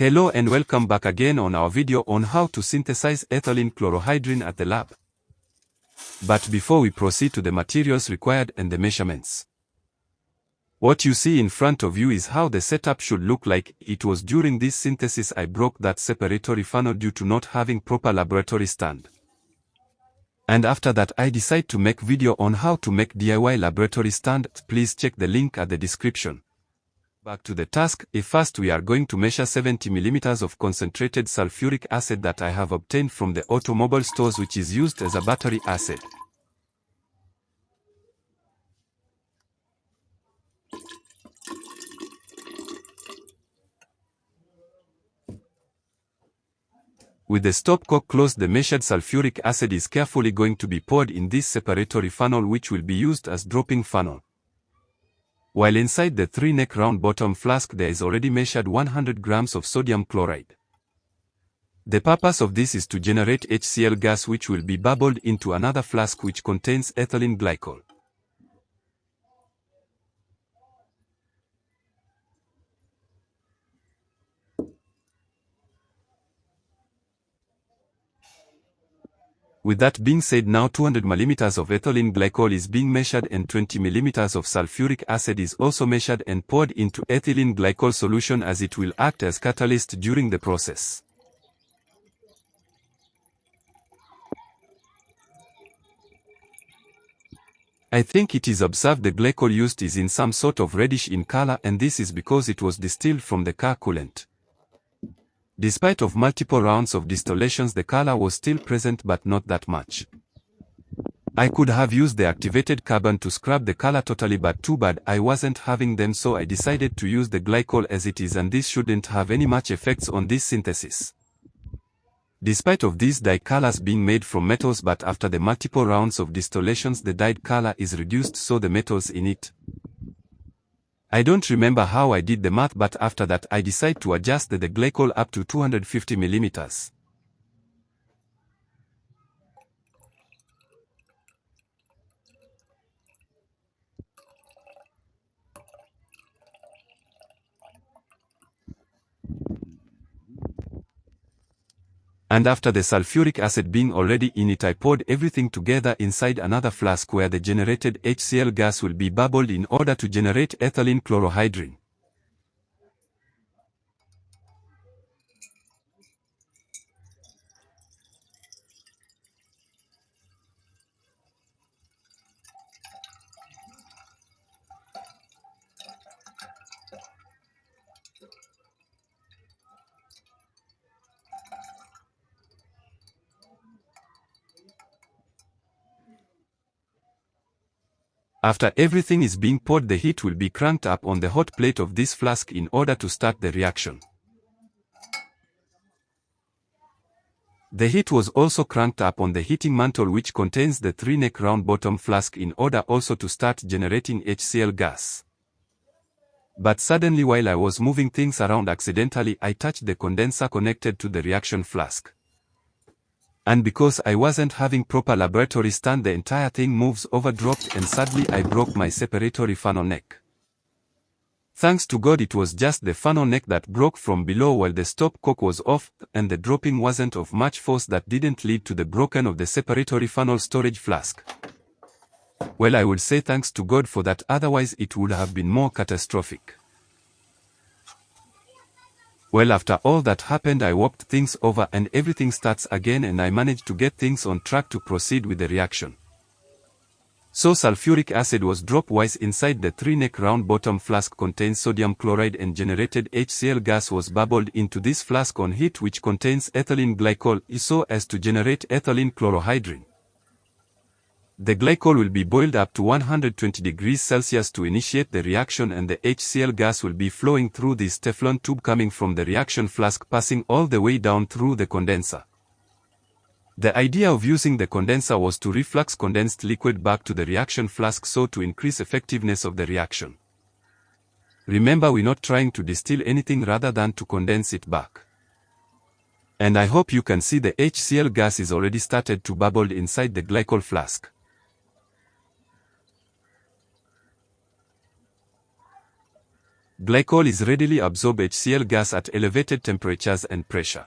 Hello and welcome back again on our video on how to synthesize ethylene chlorohydrin at the lab. But before we proceed to the materials required and the measurements, what you see in front of you is how the setup should look like. It was during this synthesis I broke that separatory funnel due to not having proper laboratory stand. And after that I decide to make video on how to make DIY laboratory stand. Please check the link at the description. Back to the task. First we are going to measure 70 ml of concentrated sulfuric acid that I have obtained from the automobile stores, which is used as a battery acid. With the stopcock closed, the measured sulfuric acid is carefully going to be poured in this separatory funnel, which will be used as dropping funnel. While inside the 3-neck round bottom flask there is already measured 100 grams of sodium chloride. The purpose of this is to generate HCl gas, which will be bubbled into another flask which contains ethylene glycol. With that being said, now 200 ml of ethylene glycol is being measured and 20 ml of sulfuric acid is also measured and poured into ethylene glycol solution, as it will act as catalyst during the process. I think it is observed the glycol used is in some sort of reddish in color, and this is because it was distilled from the car coolant. Despite of multiple rounds of distillations, the color was still present, but not that much. I could have used the activated carbon to scrub the color totally, but too bad I wasn't having them, so I decided to use the glycol as it is, and this shouldn't have any much effects on this synthesis. Despite of these dye colors being made from metals, but after the multiple rounds of distillations the dyed color is reduced, so the metals in it. I don't remember how I did the math, but after that I decided to adjust the glycol up to 250 ml. And after the sulfuric acid being already in it, I poured everything together inside another flask where the generated HCl gas will be bubbled in order to generate ethylene chlorohydrin. After everything is being poured, the heat will be cranked up on the hot plate of this flask in order to start the reaction. The heat was also cranked up on the heating mantle which contains the 3-neck round bottom flask in order also to start generating HCl gas. But suddenly, while I was moving things around, accidentally I touched the condenser connected to the reaction flask. And because I wasn't having proper laboratory stand, the entire thing moves over, dropped, and sadly I broke my separatory funnel neck. Thanks to God it was just the funnel neck that broke from below while the stopcock was off, and the dropping wasn't of much force that didn't lead to the broken of the separatory funnel storage flask. Well, I would say thanks to God for that, otherwise it would have been more catastrophic. Well, after all that happened, I walked things over and everything starts again, and I managed to get things on track to proceed with the reaction. So sulfuric acid was dropwise inside the 3-neck round bottom flask contains sodium chloride, and generated HCl gas was bubbled into this flask on heat which contains ethylene glycol so as to generate ethylene chlorohydrin. The glycol will be boiled up to 120 degrees Celsius to initiate the reaction, and the HCl gas will be flowing through this Teflon tube coming from the reaction flask, passing all the way down through the condenser. The idea of using the condenser was to reflux condensed liquid back to the reaction flask, so to increase effectiveness of the reaction. Remember, we're not trying to distill anything rather than to condense it back. And I hope you can see the HCl gas is already started to bubble inside the glycol flask. Glycol is readily absorb HCl gas at elevated temperatures and pressure.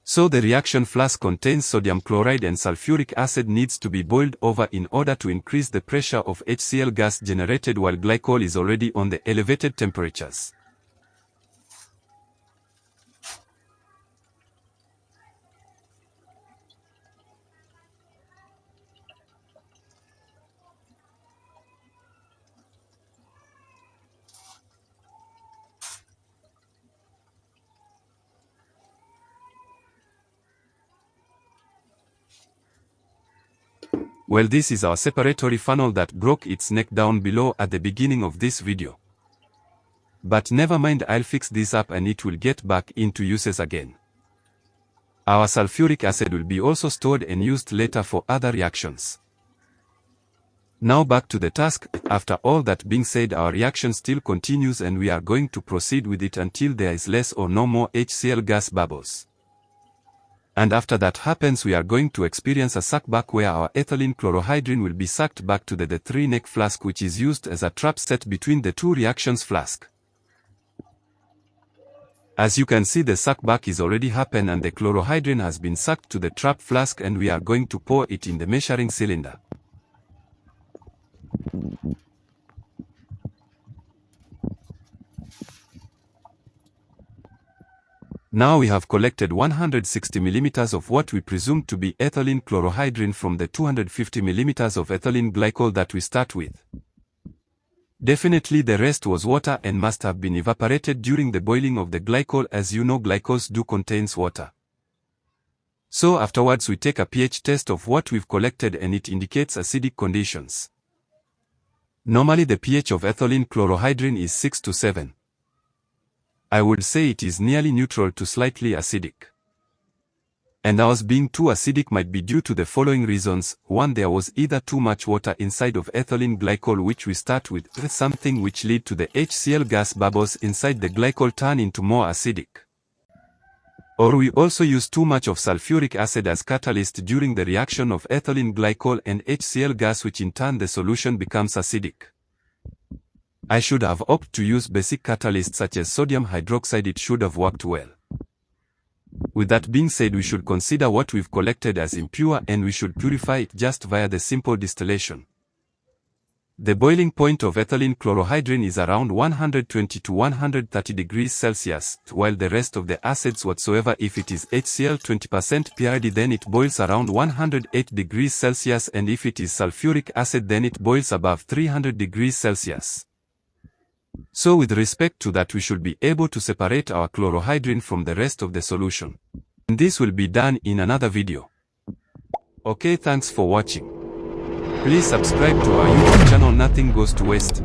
So the reaction flask contains sodium chloride and sulfuric acid needs to be boiled over in order to increase the pressure of HCl gas generated while glycol is already on the elevated temperatures. Well, this is our separatory funnel that broke its neck down below at the beginning of this video. But never mind, I'll fix this up and it will get back into uses again. Our sulfuric acid will be also stored and used later for other reactions. Now back to the task. After all that being said, our reaction still continues and we are going to proceed with it until there is less or no more HCl gas bubbles. And after that happens, we are going to experience a suckback where our ethylene chlorohydrin will be sucked back to the 3-neck flask, which is used as a trap set between the two reactions flask. As you can see, the suckback is already happened and the chlorohydrin has been sucked to the trap flask and we are going to pour it in the measuring cylinder. Now we have collected 160 ml of what we presume to be ethylene chlorohydrin from the 250 ml of ethylene glycol that we start with. Definitely the rest was water and must have been evaporated during the boiling of the glycol, as you know glycols do contains water. So afterwards we take a pH test of what we've collected and it indicates acidic conditions. Normally the pH of ethylene chlorohydrin is 6 to 7. I would say it is nearly neutral to slightly acidic. And ours being too acidic might be due to the following reasons. 1. There was either too much water inside of ethylene glycol, which we start with, something which lead to the HCl gas bubbles inside the glycol turn into more acidic. Or we also use too much of sulfuric acid as catalyst during the reaction of ethylene glycol and HCl gas, which in turn the solution becomes acidic. I should have opted to use basic catalysts such as sodium hydroxide. It should have worked well. With that being said, we should consider what we've collected as impure and we should purify it just via the simple distillation. The boiling point of ethylene chlorohydrin is around 120 to 130 degrees Celsius, while the rest of the acids whatsoever, if it is HCl 20% purity, then it boils around 108 degrees Celsius, and if it is sulfuric acid then it boils above 300 degrees Celsius. So with respect to that, we should be able to separate our chlorohydrin from the rest of the solution. And this will be done in another video. Okay, thanks for watching. Please subscribe to our YouTube channel, nothing goes to waste.